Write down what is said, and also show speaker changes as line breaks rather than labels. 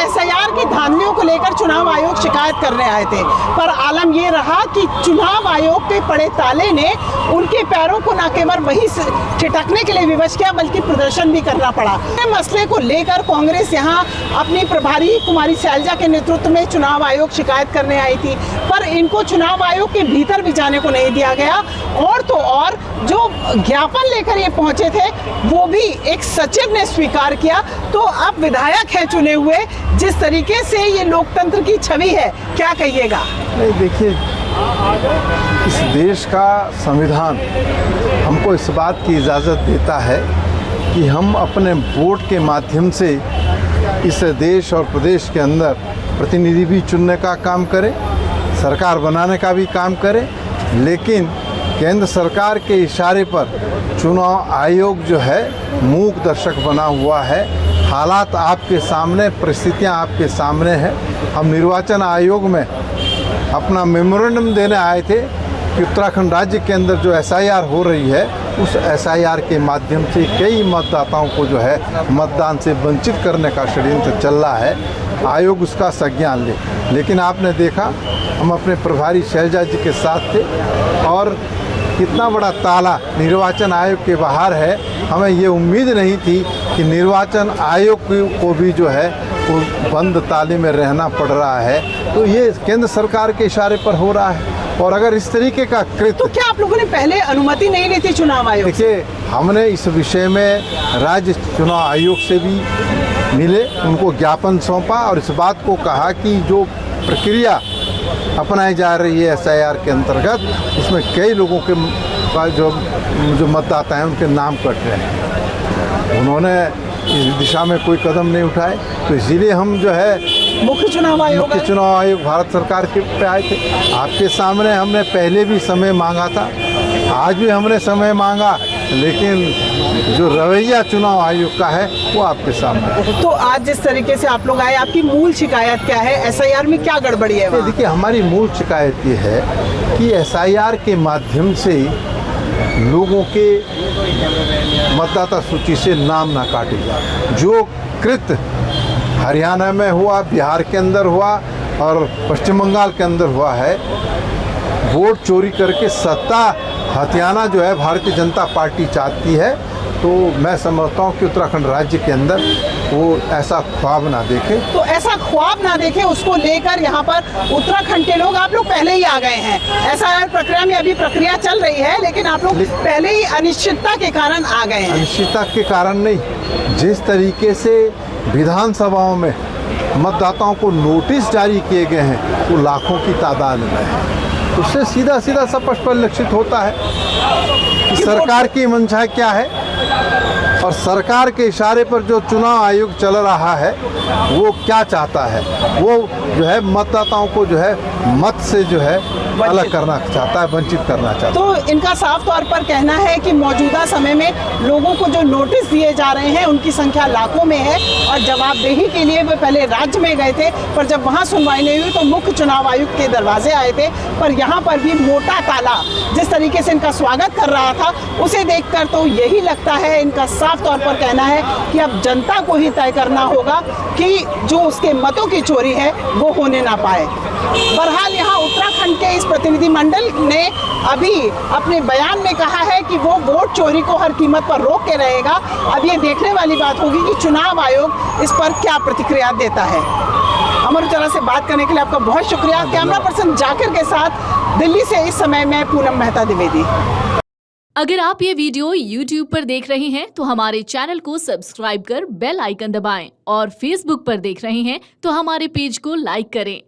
SIR की धांधलियों को लेकर चुनाव आयोग शिकायत करने आए थे, पर आलम ये रहा कि चुनाव आयोग के पड़े ताले ने उनके पैरों को न केवल वही ठिठकने के लिए विवश किया बल्कि प्रदर्शन भी करना पड़ा। मसले को लेकर कांग्रेस यहाँ अपनी प्रभारी कुमारी सैलजा के नेतृत्व में चुनाव आयोग शिकायत करने आई थी, पर इनको चुनाव आयोग के भीतर भी जाने को नहीं दिया गया। और तो और जो ज्ञापन लेकर ये पहुंचे थे वो भी एक सचिव ने स्वीकार किया। तो अब विधायक है चुने हुए, जिस तरीके से ये लोकतंत्र की छवि है, क्या कहिएगा?
नहीं, देखिए, इस देश का संविधान हमको इस बात की इजाज़त देता है कि हम अपने वोट के माध्यम से इस देश और प्रदेश के अंदर प्रतिनिधि भी चुनने का काम करें, सरकार बनाने का भी काम करें। लेकिन केंद्र सरकार के इशारे पर चुनाव आयोग जो है मूक दर्शक बना हुआ है। हालात आपके सामने, परिस्थितियां आपके सामने हैं। हम निर्वाचन आयोग में अपना मेमोरेंडम देने आए थे कि उत्तराखंड राज्य के अंदर जो एसआईआर हो रही है उस एसआईआर के माध्यम से कई मतदाताओं को जो है मतदान से वंचित करने का षड्यंत्र चल रहा है। आयोग उसका संज्ञान ले। लेकिन आपने देखा, हम अपने प्रभारी सैलजा जी के साथ थे और कितना बड़ा ताला निर्वाचन आयोग के बाहर है। हमें ये उम्मीद नहीं थी कि निर्वाचन आयोग को भी जो है वो बंद ताले में रहना पड़ रहा है। तो ये केंद्र सरकार के इशारे पर हो रहा है। और अगर इस तरीके का कृत्य,
तो क्या आप लोगों ने पहले अनुमति नहीं ली थी चुनाव आयोग?
देखिए, हमने इस विषय में राज्य चुनाव आयोग से भी मिले, उनको ज्ञापन सौंपा और इस बात को कहा कि जो प्रक्रिया अपनाई जा रही है एसआईआर के अंतर्गत, उसमें कई लोगों के जो मतदाता हैं उनके नाम कट रहे हैं। उन्होंने इस दिशा में कोई कदम नहीं उठाए, तो इसीलिए हम जो है
मुख्य चुनाव आयोग
भारत सरकार के पे आए थे। आपके सामने हमने पहले भी समय मांगा था, आज भी हमने समय मांगा, लेकिन जो रवैया चुनाव आयोग का है वो आपके सामने।
तो आज जिस तरीके से आप लोग आए, आपकी मूल शिकायत क्या है? एसआईआर में क्या गड़बड़ी है?
देखिए, हमारी मूल शिकायत ये है कि एसआईआर के माध्यम से लोगों के मतदाता सूची से नाम ना काटे जाए। जो कृत्य हरियाणा में हुआ, बिहार के अंदर हुआ और पश्चिम बंगाल के अंदर हुआ है, वोट चोरी करके सत्ता हथियाना जो है भारतीय जनता पार्टी चाहती है। तो मैं समझता हूँ कि उत्तराखंड राज्य के अंदर वो ऐसा ख्वाब ना देखे।
तो ऐसा ख्वाब ना देखे, उसको लेकर यहाँ पर उत्तराखंड के लोग, आप लोग पहले ही आ गए हैं। एसआईआर प्रक्रिया में अभी प्रक्रिया चल रही है, लेकिन आप लोग पहले ही अनिश्चितता के कारण आ गए हैं।
अनिश्चितता के कारण नहीं, जिस तरीके से विधानसभाओं में मतदाताओं को नोटिस जारी किए गए हैं वो लाखों की तादाद में है। उससे सीधा सीधा स्पष्ट परिलक्षित होता है कि सरकार की मंशा क्या है और सरकार के इशारे पर जो चुनाव आयोग चल रहा है वो क्या चाहता है। वो जो है मतदाताओं को जो है मत से जो है अलग करना चाहता है, वंचित करना चाहता है।
तो इनका साफ तौर पर कहना है कि मौजूदा समय में लोगों को जो नोटिस दिए जा रहे हैं उनकी संख्या लाखों में है और जवाबदेही के लिए वे पहले राज्य में गए थे, पर जब वहां सुनवाई नहीं हुई तो मुख्य चुनाव आयुक्त के दरवाजे आए थे। पर यहाँ पर भी मोटा ताला जिस तरीके से इनका स्वागत कर रहा था, उसे देखकर तो यही लगता है, इनका साफ तौर पर कहना है कि अब जनता को ही तय करना होगा कि जो उसके मतों की चोरी है वो होने ना पाए। बहरहाल यहाँ उत्तराखंड के इस प्रतिनिधिमंडल ने अभी अपने बयान में कहा है कि वो वोट चोरी को हर कीमत पर रोक के रहेगा। अब ये देखने वाली बात होगी कि चुनाव आयोग इस पर क्या प्रतिक्रिया देता है। अमर उजाला से बात करने के लिए आपका बहुत शुक्रिया। कैमरा पर्सन जाकिर के साथ दिल्ली से इस समय में पूनम मेहता द्विवेदी।
अगर आप ये वीडियो YouTube पर देख रहे हैं तो हमारे चैनल को सब्सक्राइब कर बेल आइकन दबाएं और Facebook पर देख रहे हैं तो हमारे पेज को लाइक करें।